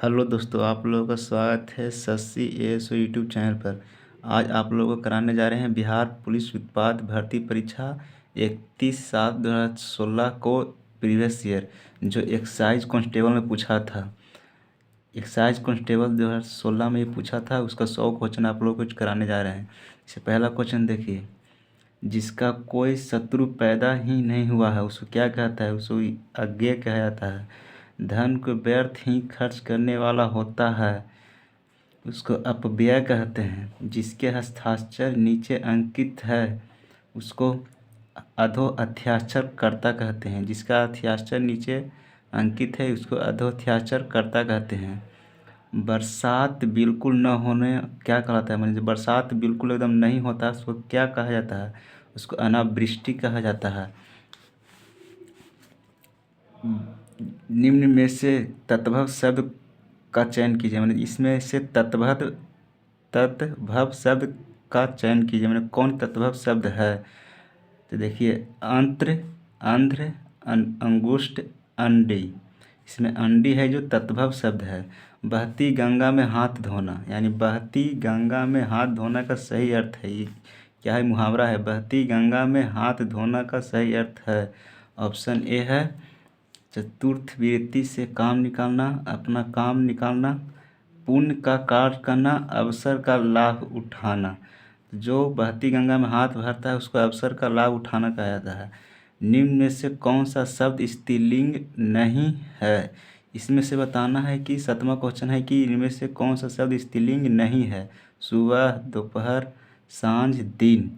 Hello दोस्तों, आप लोगों का स्वागत है शशि एएसओ यूट्यूब चैनल पर। आज आप लोगों को कराने जा रहे हैं बिहार पुलिस उत्पाद भर्ती परीक्षा 31/7/2016 को प्रीवियस ईयर जो एक्साइज कांस्टेबल में पूछा था। एक्साइज कांस्टेबल 2016 में ही पूछा था, उसका 100 क्वेश्चन आप लोगों को कराने जा रहे हैं। इससे पहला क्वेश्चन देखिए, जिसका कोई शत्रु पैदा ही नहीं हुआ है उसको क्या कहता है? उसको अज्ञेय कहा जाता है। धन को व्यर्थ ही खर्च करने वाला होता है, उसको अपव्यय कहते हैं। जिसके हस्ताक्षर नीचे अंकित है उसको अधो अध्याक्षर कर्ता कहते हैं। जिसका हस्ताक्षर नीचे अंकित है उसको अधो अध्याक्षर कर्ता कहते हैं। बरसात बिल्कुल न होने क्या कहलाता है? मतलब जब बरसात बिल्कुल एकदम नहीं होता उसको क्या कहा जाता है? उसको अनावृष्टि कहा जाता है। निम्न में से तद्भव शब्द का चयन कीजिए। मतलब इसमें से तद्भव शब्द का चयन कीजिए। मतलब कौन तद्भव शब्द है? तो देखिए, अंत्र, अंध्र, अंगुष्ठ, अंडी। इसमें अंडी है जो तद्भव शब्द है। बहती गंगा में हाथ धोना, यानी बहती गंगा में हाथ धोना का सही अर्थ है ये क्या है? मुहावरा है। बहती गंगा में हाथ धोना का सही अर्थ है ऑप्शन ए है। चतुर्थ वृत्ति से काम निकालना, अपना काम निकालना, पुण्य का कार्य करना, अवसर का लाभ उठाना। जो बहती गंगा में हाथ भरता है उसको अवसर का लाभ उठाना कहा जाता है। निम्न में से कौन सा शब्द स्त्रीलिंग नहीं है? इसमें से बताना है कि 7वां क्वेश्चन है कि इनमें से कौन सा शब्द स्त्रीलिंग नहीं है? सुबह, दोपहर, सांझ, दिन।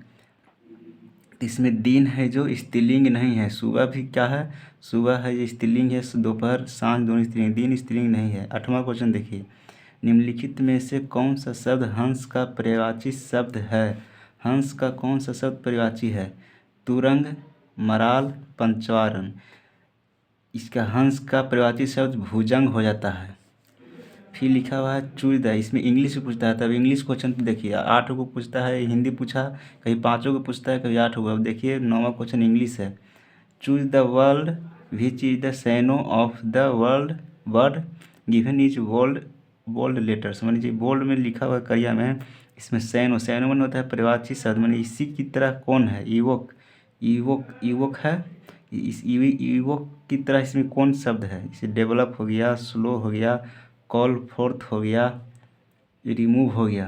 इसमें दिन है जो स्त्रीलिंग नहीं है। सुबह भी क्या है? सुबह है ये स्त्रीलिंग है। दोपहर, सांझ दोनों स्त्रीलिंग, दिन स्त्रीलिंग नहीं है। 8वां क्वेश्चन देखिए, निम्नलिखित में से कौन सा शब्द हंस का पर्यायवाची शब्द है? हंस का कौन सा शब्द पर्यायवाची है? तुरंग, मराल, पंचवारण। इसका हंस का पर्यायवाची शब्द भुजंग हो जाता है। फिर लिखा हुआ है चूज द, इसमें इंग्लिश में पूछता है। तब इंग्लिश क्वेश्चन तो देखिए 8 को पूछता है, हिंदी पूछा, कहीं 5 को पूछता है, कहीं 8 को। अब देखिए 9वां क्वेश्चन इंग्लिश है। Choose the word which is the synonym of the word word given is bold bold letters. मान लीजिए बोल्ड में लिखा हुआ करिया में, इसमें सैनो, सैनो मन होता है पर्यायवाची शब्द। मान इसी की तरह कौन है? इवोक, इवोक, इवोक है। इस इवोक की तरह इसमें कौन शब्द है? इसे डेवलप हो गया, स्लो हो गया, कॉल फोर्थ हो गया, रिमूव हो गया।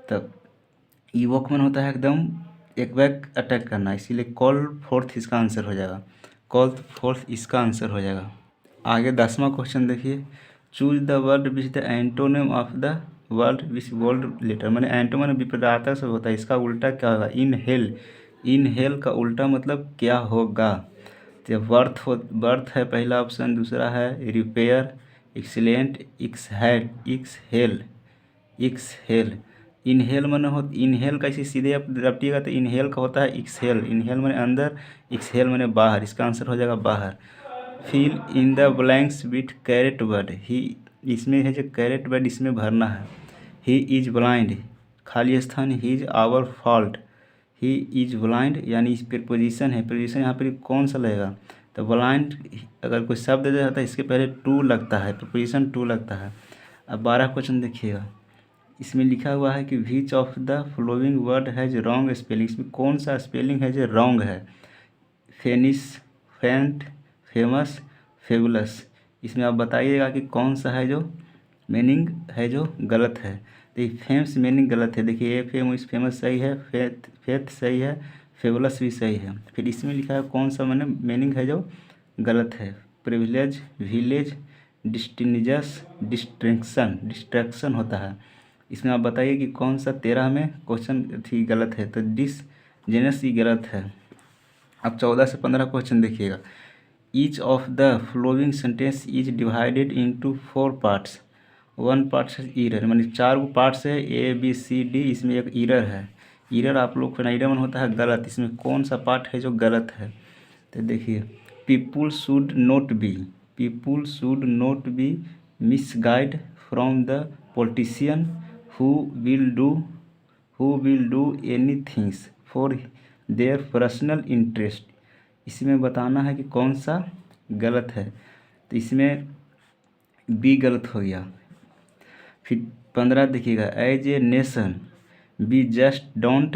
तब इवोक मन होता है एकदम एक बैक अटैक करना, इसीलिए कॉल फोर्थ इसका आंसर हो जाएगा। कॉल फोर्थ इसका आंसर हो जाएगा। आगे 10वां क्वेश्चन देखिए, choose the word which the antonym of the word which bold letter. मैंने एंटोनिम विपरीतार्थक से होता है, इसका उल्टा क्या होगा? इनहेल। इनहेल का उल्टा मतलब क्या होगा? तो बर्थ है पहला ऑप्शन, दूसरा है repair, excellent, exhale, exhale. Inhale मैंने हो, इनहेल का इसे सीधे आप रटिएगा तो इनहेल का होता है एक्सहेल। इनहेल मैंने अंदर, एक्सहेल मैंने बाहर, इसका आंसर हो जाएगा बाहर। Fill in the blanks with correct word. ही, इसमें है जो कैरेट वर्ड इसमें भरना है। ही इज ब्लाइंड, खाली स्थान, he is our fault. He is blind यानी इस प्रीपोजिशन है, प्रीपोजिशन यहाँ पर कौन सा लगेगा? तो ब्लाइंड अगर कोई शब्द दे जाता है इसके पहले टू लगता है, प्रीपोजिशन टू लगता है। अब 12 क्वेश्चन देखिएगा, इसमें लिखा हुआ है कि which of the following word has wrong spelling. इसमें कौन सा स्पेलिंग है जो रॉन्ग है? फेनिस, फेंट, फेमस, फेबुलस। इसमें आप बताइएगा कि कौन सा है जो मीनिंग है जो गलत है। तो ये फेम्स मीनिंग गलत है। देखिए फेमस, फेमस सही है, फेथ फेथ सही है, फेबुलस भी सही है। फिर इसमें लिखा है कौन सा मैंने मीनिंग है जो गलत है? प्रिविलेज, विलेज, डिस्टिनिजस, डिस्ट्रैक्शन होता है। इसमें आप बताइए कि कौन सा 13 में क्वेश्चन थी गलत है? तो जेनस ही गलत है। अब 14 से 15 क्वेश्चन देखिएगा, each of the flowing sentence is divided into 4 parts, 1 part है ईरर। मानी 4 पार्ट्स है, ए बी सी डी, इसमें एक ईरर है। ईरर आप लोग को ईरर मन होता है गलत। इसमें कौन सा पार्ट है जो गलत है? तो देखिए, people should not be, people should not be misguide from the politician who will do who will do any things for their personal interest. इसमें बताना है कि कौन सा गलत है। तो इसमें बी गलत हो गया, फिर 15 देखिएगा, as a nation we just don't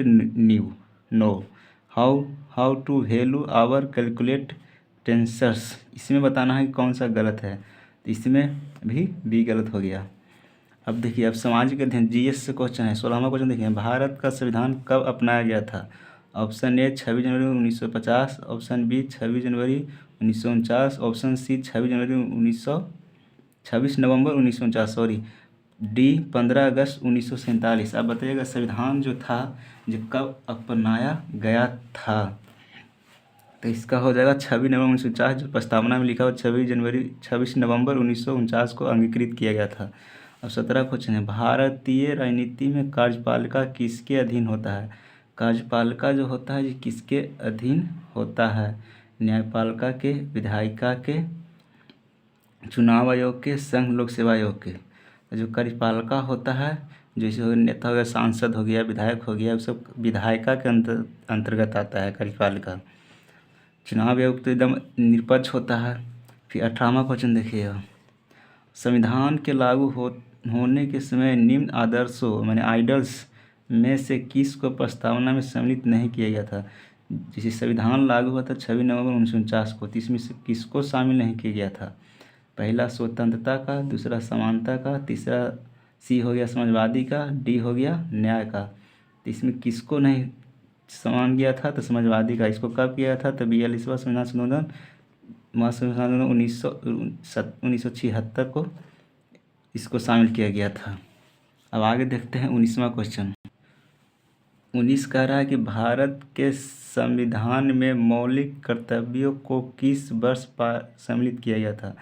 know how how to value our calculate tensors. इसमें बताना है कि कौन सा गलत है, तो इसमें भी बी गलत हो गया। अब देखिए, अब सामाजिक अध्ययन जीएस से क्वेश्चन है। 16वां क्वेश्चन देखिए, भारत का संविधान कब अपनाया गया था? ऑप्शन ए 26 जनवरी 1950, ऑप्शन बी 26 जनवरी 1949, ऑप्शन सी 26 नवंबर 1949, सॉरी, डी 15 अगस्त 1947। अब बताइएगा संविधान जो था जो कब अपनाया गया था? तो इसका हो जाएगा 26 नवंबर 1949, जो प्रस्तावना में लिखा हुआ 26 नवंबर 1949 को अंगीकृत किया गया था। अब 17 क्वेश्चन है, भारतीय राजनीति में कार्यपालिका किसके अधीन होता है? कार्यपालिका जो होता है ये किसके अधीन होता है? न्यायपालिका के, विधायिका के, चुनाव आयोग के, संघ लोक सेवा आयोग के। जो कार्यपालिका होता है, जैसे नेता हो गया, सांसद हो गया, विधायक हो गया, सब विधायिका के अंतर्गत आता है कार्यपालिका। चुनाव आयोग तो एकदम निष्पक्ष होता है। फिर 18वां क्वेश्चन देखिएगा, संविधान के लागू होने के समय निम्न आदर्शों माने आइडल्स में से किस को प्रस्तावना में सम्मिलित नहीं किया गया था? जैसे संविधान लागू हुआ था 26 नवंबर 1949 को, तो इसमें से किसको शामिल नहीं किया गया था? पहला स्वतंत्रता का, दूसरा समानता का, तीसरा सी हो गया समाजवादी का, डी हो गया न्याय का। तो इसमें किसको नहीं समान किया था? तो समाजवादी का। इसको कब किया था? तो 42वां संविधान संशोधन, महासंविधान 1976 को इसको शामिल किया गया था। अब आगे देखते हैं 19वां क्वेश्चन। 19 कह रहा है कि भारत के संविधान में मौलिक कर्तव्यों को किस वर्ष सम्मिलित किया गया था?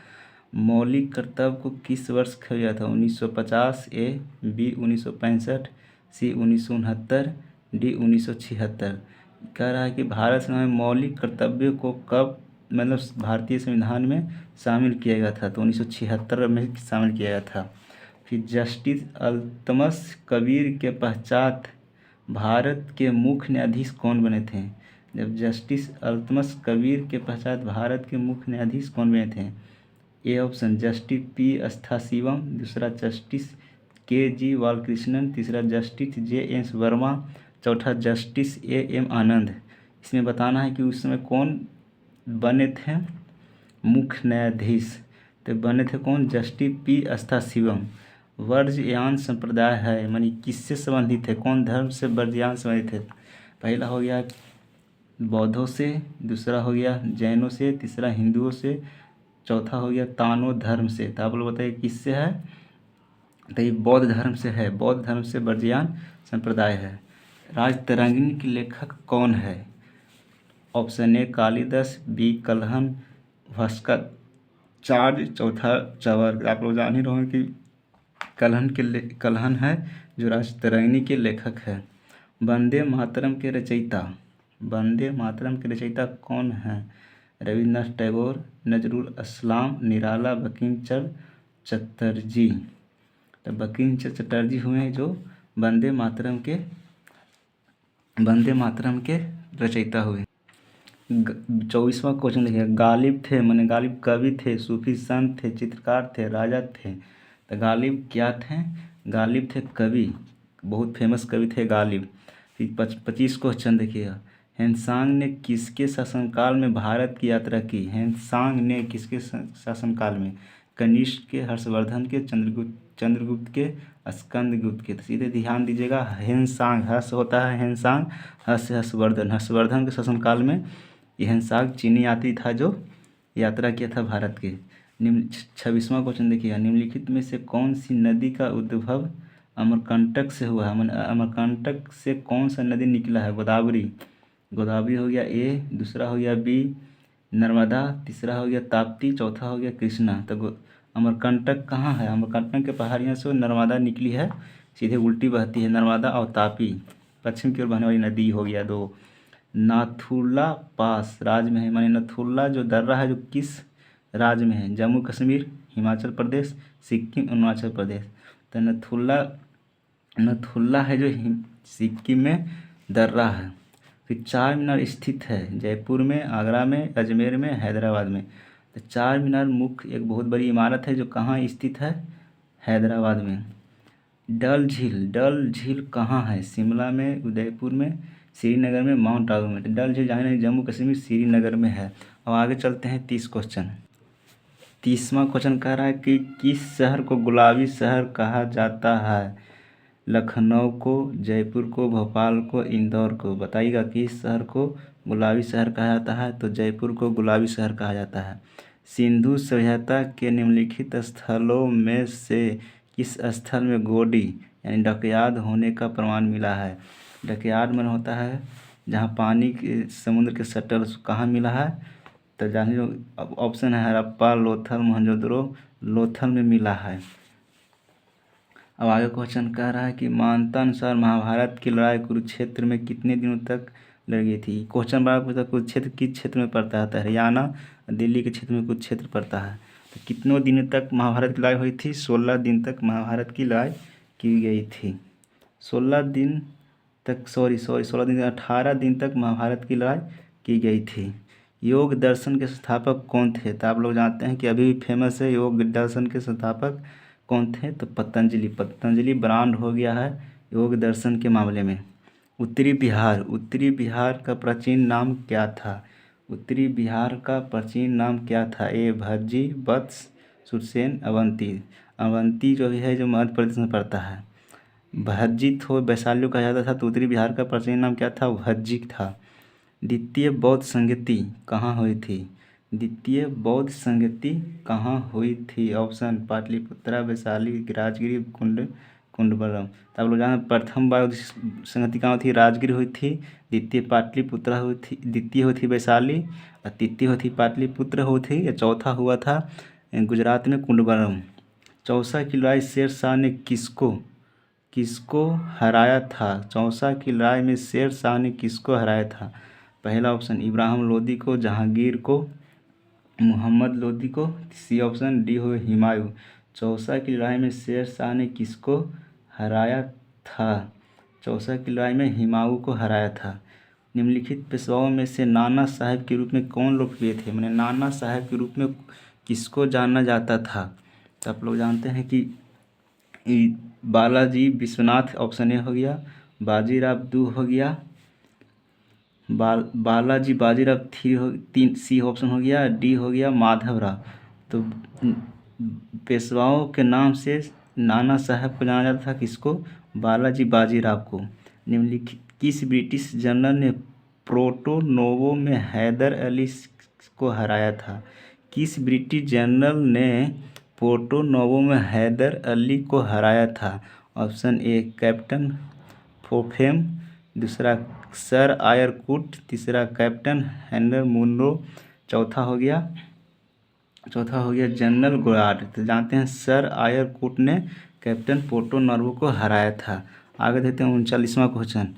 मौलिक कर्तव्य को किस वर्ष किया गया था? 1950 ए, बी 1965, सी 1969, डी 1976। कह रहा है कि भारत संविधान में मौलिक कर्तव्यों को कब मतलब भारतीय संविधान में शामिल किया गया था? तो 1976 में शामिल किया गया था। फिर जस्टिस अल्तमस कबीर के पश्चात भारत के मुख्य न्यायाधीश कौन बने थे? जब जस्टिस अल्तमस कबीर के पश्चात भारत के मुख्य न्यायाधीश कौन बने थे? ए ऑप्शन जस्टिस पी अस्थाशिवम, दूसरा जस्टिस के जी बालकृष्णन, तीसरा जस्टिस जे एस वर्मा, चौथा जस्टिस ए एम आनंद। इसमें बताना है कि उस समय कौन बने थे मुख्य न्यायाधीश। तो बने थे कौन? Justice P अस्थाशिवम। वर्जयान संप्रदाय है मानी किससे संबंधित है? कौन धर्म से वर्जयान संबंधित है? पहला हो गया बौद्धों से, दूसरा हो गया जैनों से, तीसरा हिंदुओं से, चौथा हो गया तानो धर्म से। तो आप लोग बताइए किससे है? तो ये बौद्ध धर्म से है, बौद्ध धर्म से वर्जयान संप्रदाय है। राजतरंगिणी के लेखक कौन है? Option A Kalidas, B Kalhan, Bhaskaracharya, चौथा चवर। आप लोग जान ही रहे कि कलहन है जो राजतरंगिणी के लेखक है। वंदे मातरम के रचयिता कौन है? रविन्द्रनाथ टैगोर, नजरुल इस्लाम, निराला, बंकिम चंद्र चटर्जी। तो बंकिम चंद्र चटर्जी हुए जो वंदे मातरम के रचयिता हुए। 24वां क्वेश्चन देखिए, गालिब थे माने गालिब कवि थे, सूफी संत थे, चित्रकार थे, राजा थे? तो गालिब क्या थे? गालिब थे कवि, बहुत फेमस कवि थे गालिब। फिर 25 क्वेश्चन देखिएगा, हेनसांग ने किसके शासनकाल में भारत की यात्रा की? हेनसांग ने किसके शासनकाल में? कनिष्क के, हर्षवर्धन के, चंद्रगुप्त के, स्कंदगुप्त के? तो सीधे ध्यान दीजिएगा, हेनसांग, हर्ष होता है हेनसांग, हर्षवर्धन के शासनकाल में यह हेनसांग चीनी यात्री था जो यात्रा किया था भारत के। 26वां क्वेश्चन देखिएगा, निम्नलिखित में से कौन सी नदी का उद्भव अमरकंटक से हुआ है? अमरकंटक से कौन सा नदी निकला है? गोदावरी हो गया ए, दूसरा हो गया बी नर्मदा, तीसरा हो गया ताप्ती, चौथा हो गया कृष्णा। तो अमरकंटक कहाँ है? अमरकंटक के पहाड़ियों से नर्मदा निकली है, सीधे उल्टी बहती है नर्मदा, और तापी पश्चिम की ओर बहने वाली नदी हो गया 2। नाथुला पास राज्य में है माने नथुला जो दर्रा है जो किस राज्य में है? जम्मू कश्मीर, हिमाचल प्रदेश, सिक्किम, अरुणाचल प्रदेश। तो नथुला है जो सिक्किम में दर्रा है। फिर चार मीनार स्थित है जयपुर में, आगरा में, अजमेर में, हैदराबाद में। तो चार मीनार मुख्य एक बहुत बड़ी इमारत है जो कहाँ स्थित है? हैदराबाद में। डल झील कहाँ है? शिमला में, उदयपुर में, श्रीनगर में, माउंट आबू में। तो डल झील जहाँ नहीं, जम्मू कश्मीर, श्रीनगर में है। अब आगे चलते हैं 30 क्वेश्चन। 30वां क्वेश्चन कह रहा है कि किस शहर को गुलाबी शहर कहा जाता है? लखनऊ को, जयपुर को, भोपाल को, इंदौर को। बताइएगा किस शहर को गुलाबी शहर कहा जाता है? तो जयपुर को गुलाबी शहर कहा जाता है। सिंधु सभ्यता के निम्नलिखित स्थलों में से किस स्थल में गोडी यानी डकयार्ड होने का प्रमाण मिला है? डकयार्ड मन होता है जहाँ पानी के समुद्र के सटल, कहाँ मिला है? तो जानिए ऑप्शन है हड़प्पा, लोथल, मोहनजोदड़ो। लोथल में मिला है। अब आगे क्वेश्चन कह रहा है कि मान्यता अनुसार महाभारत की लड़ाई कुरुक्षेत्र में कितने दिनों तक लड़ी थी? क्वेश्चन बड़ा पूछता है कुरुक्षेत्र किस क्षेत्र में पड़ता है? तो हरियाणा, दिल्ली के क्षेत्र में कुरुक्षेत्र पड़ता है। तो कितनों दिनों तक महाभारत की लड़ाई हुई थी? 16 दिन तक महाभारत की लड़ाई की गई थी। 16 दिन तक 16 दिन 18 दिन तक महाभारत की लड़ाई की गई थी। योग दर्शन के संस्थापक कौन थे? तो आप लोग जानते हैं कि अभी भी फेमस है योग दर्शन के संस्थापक कौन थे? तो पतंजलि। पतंजलि ब्रांड हो गया है योग दर्शन के मामले में। उत्तरी बिहार का प्राचीन नाम क्या था? उत्तरी बिहार का प्राचीन नाम क्या था? ए भज्जी, वत्स, सुरसेन, अवंती। अवंती जो है जो मध्य प्रदेश में पड़ता है। भज्जी थो वैशालियों कहा जाता था। तो उत्तरी बिहार का प्राचीन नाम क्या था? भज्जी था। द्वितीय बौद्ध संगति कहाँ हुई थी? द्वितीय बौद्ध संगति कहाँ हुई थी? ऑप्शन पाटलिपुत्रा, वैशाली, राजगिरी, कुंडबरम। तो आप लोग जाना प्रथम बौद्ध संगति कहाँ हुई थी? राजगिर हुई थी। द्वितीय पाटलिपुत्रा हुई थी। द्वितीय हुई थी वैशाली और तृतीय हुई थी पाटलिपुत्र हुई थी। या चौथा हुआ था गुजरात में कुंडबरम। चौसा की लड़ाई शेर शाह ने किसको हराया था? चौसा की लड़ाई में शेर शाह ने किसको हराया था? पहला ऑप्शन इब्राहिम लोदी को, जहांगीर को, मोहम्मद लोदी को। सी ऑप्शन डी हो हुमायूं। चौसा की लड़ाई में शेर शाह ने किसको हराया था? चौसा की लड़ाई में हुमायूं को हराया था। निम्नलिखित पेशवाओं में से नाना साहब के रूप में कौन लोकप्रिय थे? मैंने नाना साहब के रूप में किसको जाना जाता था? तो आप लोग जानते हैं कि बालाजी विश्वनाथ ऑप्शन ए हो गया, बाजीराव 2 हो गया, बालाजी बाजीराव 3 सी ऑप्शन हो गया, डी हो गया माधवराव। तो पेशवाओं के नाम से नाना साहब को जाना जाता था किसको? बालाजी बाजीराव को। निम्नलिखित किस ब्रिटिश जनरल ने पोर्टो नोवो में हैदर अली को हराया था? किस ब्रिटिश जनरल ने पोर्टो नोवो में हैदर अली को हराया था? ऑप्शन ए कैप्टन फोफेम, दूसरा सर आयर कूट, तीसरा कैप्टन हेनर मुनरो, चौथा हो गया जनरल गोलार्ड। तो जानते हैं सर आयर कूट ने कैप्टन पोर्टो नोवो को हराया था। आगे देखते हैं 39वां क्वेश्चन।